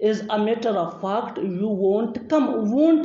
As a matter of fact you won't come। won't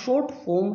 short form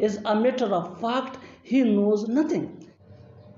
As a matter of fact he knows nothing।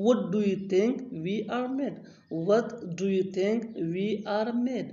What do you think we are mad? What do you think we are mad?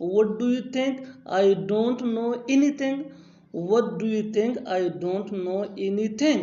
What do you think I don't know anything? What do you think I don't know anything?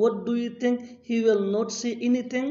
What do you think he will not say anything?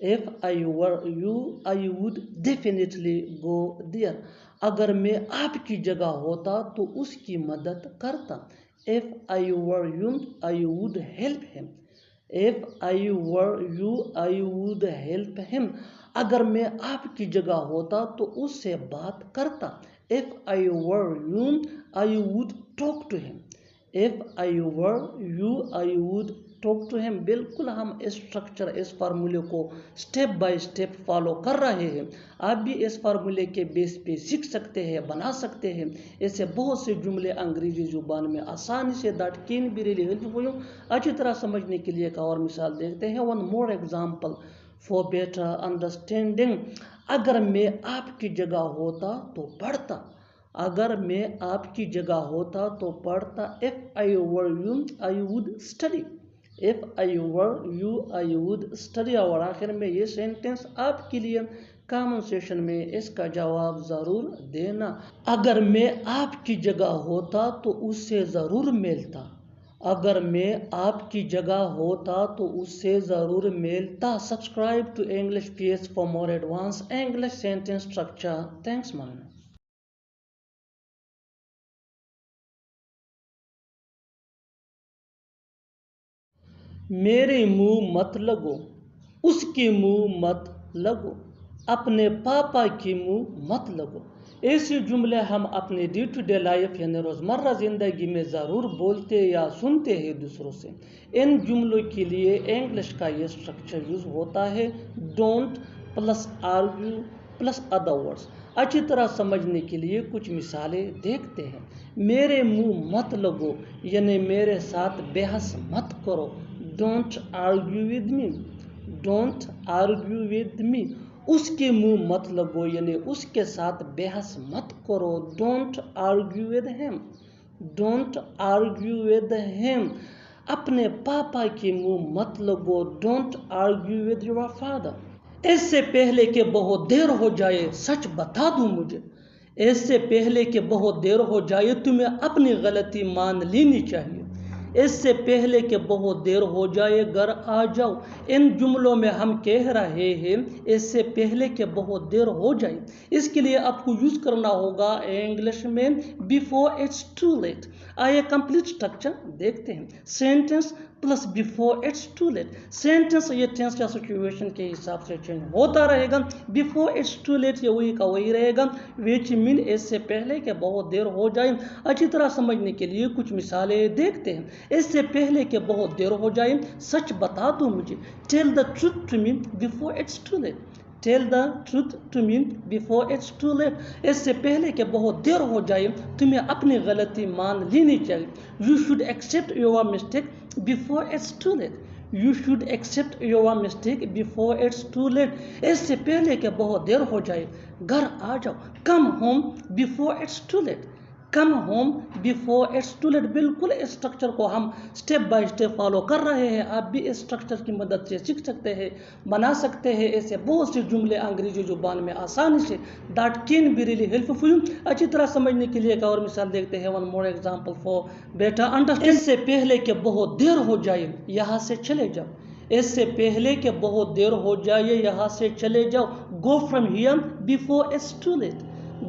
If I were you, I would definitely go there। اگر میں آپ کی جگہ ہوتا تو اس کی مدد کرتا. If I were you, I would help him. If I were you, I would help him. اگر میں آپ کی جگہ ہوتا تو اس سے بات کرتا. If I were you, I would talk to him. If I were you, I would talk to him. بالکل ہم اسٹرکچر اس فارمولے کو سٹیپ بائی سٹیپ فالو کر رہے ہیں. آپ بھی اس فارمولے کے بیس پہ سیکھ سکتے ہیں, بنا سکتے ہیں. ایسے بہت سے جملے انگریزی زبان میں آسانی سے that can be really helpful. اچھی طرح سمجھنے کے لیے ایک اور مثال دیکھتے ہیں. One more example for better understanding. اگر میں آپ کی جگہ ہوتا تو پڑھتا. اگر میں آپ کی جگہ ہوتا تو پڑھتا. If I were you, I would study. If I were you, I would study. اور آخر میں یہ سینٹنس آپ کے لیے کامن سیشن میں اس کا جواب ضرور دینا. اگر میں آپ کی جگہ ہوتا تو اس سے ضرور ملتا. اگر میں آپ کی جگہ ہوتا تو اس سے ضرور ملتا. Subscribe to English PS for more advanced English sentence structure. Thanks man. میرے منہ مت لگو, اس کے منہ مت لگو, اپنے پاپا کے منہ مت لگو. ایسے جملے ہم اپنے ڈے ٹو ڈے لائف یعنی روزمرہ زندگی میں ضرور بولتے یا سنتے ہیں دوسروں سے. ان جملوں کے لیے انگلش کا یہ اسٹرکچر یوز ہوتا ہے don't plus argue plus other words. اچھی طرح سمجھنے کے لیے کچھ مثالیں دیکھتے ہیں. میرے منہ مت لگو یعنی میرے ساتھ بحث مت کرو. Don't argue with me. Don't argue with me. اس کے منہ مت لگو یعنی اس کے ساتھ بحث مت کرو. Don't argue with him. Don't argue with him. اپنے پاپا کے منہ مت لگو. Don't argue with your father. اس سے پہلے کہ بہت دیر ہو جائے سچ بتا دوں مجھے. اس سے پہلے کہ بہت دیر ہو جائے تمہیں اپنی غلطی مان لینی چاہیے. اس سے پہلے کہ بہت دیر ہو جائے گھر آ جاؤ. ان جملوں میں ہم کہہ رہے ہیں اس سے پہلے کہ بہت دیر ہو جائے. اس کے لیے آپ کو یوز کرنا ہوگا انگلش میں before it's too late. آئیے کمپلیٹ اسٹرکچر دیکھتے ہیں. Sentence plus before it's too late. Sentence یہ ٹینس یا سچویشن کے حساب سے چینج ہوتا رہے گا. before it's too late یہ وہی کا وہی رہے گا which mean اس سے پہلے کہ بہت دیر ہو جائے. اچھی طرح سمجھنے کے لیے کچھ مثالیں دیکھتے ہیں. اس سے پہلے کہ بہت دیر ہو جائے سچ بتا دو مجھے. Tell the truth to me before it's too late. Tell the truth to me before it's too late. اس سے پہلے کہ بہت دیر ہو جائے تمہیں اپنی غلطی مان لینی چاہیے. You should accept your mistake before it's too late. You should accept your mistake before it's too late. اس سے پہلے کہ بہت دیر ہو جائے گھر آ جاؤ. Come home before it's too late. Come home before it's too late. بالکل اس اسٹرکچر کو ہم سٹیپ بائی سٹیپ فالو کر رہے ہیں. آپ بھی اس اسٹرکچر کی مدد سے سیکھ سکتے ہیں, بنا سکتے ہیں. ایسے بہت سے جملے انگریزی زبان میں آسانی سے that can be really helpful. اچھی طرح سمجھنے کے لیے ایک اور مثال دیکھتے ہیں. One more example for better understanding. اس سے پہلے کہ بہت دیر ہو جائے یہاں سے چلے جاؤ. اس سے پہلے کہ بہت دیر ہو جائے یہاں سے چلے جاؤ. Go from here before it's too late.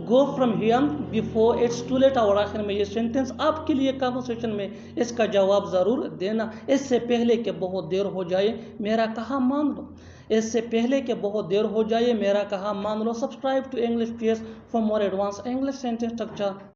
Go from here before it's too late. اور آخر میں یہ سینٹنس آپ کے لیے کانورسیشن میں اس کا جواب ضرور دینا. اس سے پہلے کہ بہت دیر ہو جائے میرا کہا مان لو. اس سے پہلے کہ بہت دیر ہو جائے میرا کہا مان لو. Subscribe to English PS for more advanced English sentence structure.